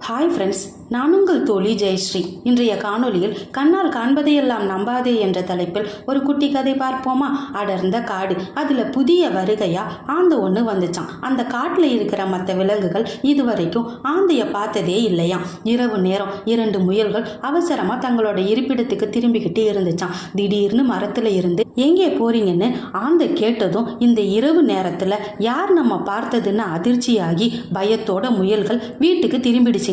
Hi friends, நான் உங்கள் தோழி ஜெயஸ்ரீ. இன்றைய காணொலியில் கண்ணால் காண்பதையெல்லாம் நம்பாதே என்ற தலைப்பில் ஒரு குட்டி கதை பார்ப்போமா? அடர்ந்த காடு, அதில் புதிய வருகையா ஆந்தை ஒன்று வந்துச்சான். அந்த காட்டில் இருக்கிற மற்ற விலங்குகள் இதுவரைக்கும் ஆந்தையை பார்த்ததே இல்லையாம். இரவு நேரம் 2 முயல்கள் அவசரமாக தங்களோட இருப்பிடத்துக்கு திரும்பிக்கிட்டு இருந்துச்சான். திடீர்னு மரத்தில் இருந்து எங்கே போறீங்கன்னு ஆந்தை கேட்டதும் இந்த இரவு நேரத்தில் யார் நம்ம பார்த்ததுன்னு அதிர்ச்சியாகி பயத்தோட முயல்கள் வீட்டுக்கு திரும்பிடுச்சு.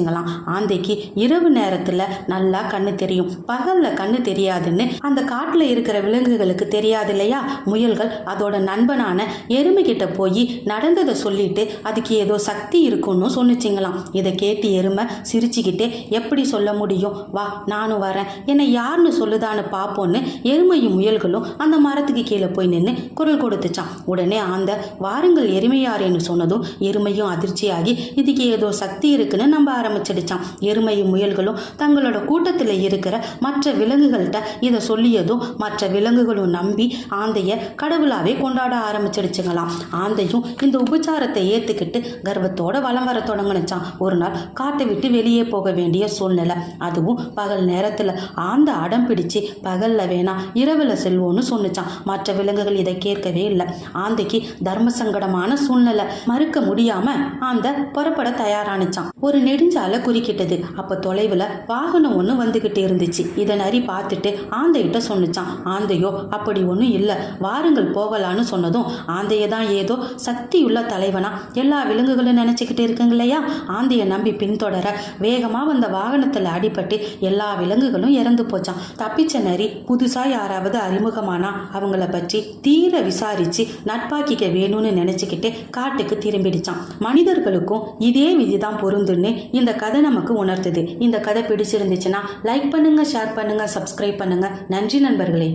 ஆந்தைக்கு இரவு நேரத்துல நல்லா கண்ணு தெரியும், பகல்ல கண்ணு தெரியாதுன்னு அந்த காட்டுல இருக்கிற விலங்குகளுக்கு தெரியாது இல்லையா? முயல்கள் அதோட நண்பனான எருமை கிட்ட போய் நடந்ததை சொல்லிட்டு அதுக்கு ஏதோ சக்தி இருக்குன்னு சொன்னிச்சிங்களாம். இதை கேட்டு எருமை சிரிச்சுக்கிட்டே, எப்படி சொல்ல முடியும், வா நானும் வரேன், என்னை யாருன்னு சொல்லுதான்னு பார்ப்போன்னு எருமையும் முயல்களும் அந்த மரத்துக்கு கீழே போய் நின்று குரல் கொடுத்துச்சான். உடனே ஆந்தை வாருங்கள் எருமையாரேன்னு சொன்னதும் எருமையும் அதிர்ச்சியாகி இதுக்கு ஏதோ சக்தி இருக்குன்னு நம்ப ஆரம்பிச்சிடுச்சான். எருமையும் முயல்களும் தங்களோட கூட்டத்தில் இருக்கிற மற்ற விலங்குகள்கிட்ட இதை சொல்லியதும் மற்ற விலங்குகளும் நம்பி ஆந்தைய கடவுளாவே கொண்டாட ஆரம்பிச்சிடுச்சுங்களாம். ஆந்தையும் இந்த உபச்சாரத்தை ஏற்றுக்கிட்டு கர்வத்தோட வலம் வர தொடங்கினுச்சான். ஒரு நாள் காட்டை விட்டு வெளியே போக வேண்டிய சூழ்நிலை, அதுவும் பகல் நேரத்தில். ஆந்தை அடம் பிடிச்சு பகல்ல வேணா இரவுல செல்வோன்னு சொன்னிச்சான். மற்ற விலங்குகள் இதை கேட்கவே இல்லை. ஆந்தைக்கு தர்ம சங்கடமான சூழ்நிலை, மறுக்க முடியாம ஆந்தை புறப்பட தயாரானிச்சான். ஒரு நெடுஞ்சாலை குறுக்கிட்டது. அப்ப தொலைவில் வாகனம் ஒன்று வந்துகிட்டு இருந்துச்சு. இதை நரி பார்த்துட்டு ஆந்தையிட்ட சொன்னிச்சான். ஆந்தையோ அப்படி ஒன்றும் இல்லை, வாருங்கள் போகலான்னு சொன்னதும் ஆந்தையை தான் ஏதோ சக்தியுள்ள தலைவனா எல்லா விலங்குகளும் நினைச்சுக்கிட்டு இருக்குங்க இல்லையா? ஆந்தையை நம்பி பின்தொடர வேகமாக வந்த வாகனத்தில் அடிபட்டு எல்லா விலங்குகளும் இறந்து போச்சான். தப்பிச்ச நரி புதுசா யாராவது அறிமுகமானா அவங்கள பற்றி தீர விசாரிச்சு நட்பாக்கிக்க வேணும்னு நினைச்சுக்கிட்டு காட்டுக்கு திரும்பிடுச்சான். மனிதர்களுக்கும் இதே விதிதான் பொருந்துன்னு இந்த கதை நமக்கு உணர்த்துது. இந்த கதை பிடிச்சிருந்துச்சுன்னா லைக் பண்ணுங்க, ஷேர் பண்ணுங்க, சப்ஸ்கிரைப் பண்ணுங்க. நன்றி நண்பர்களே.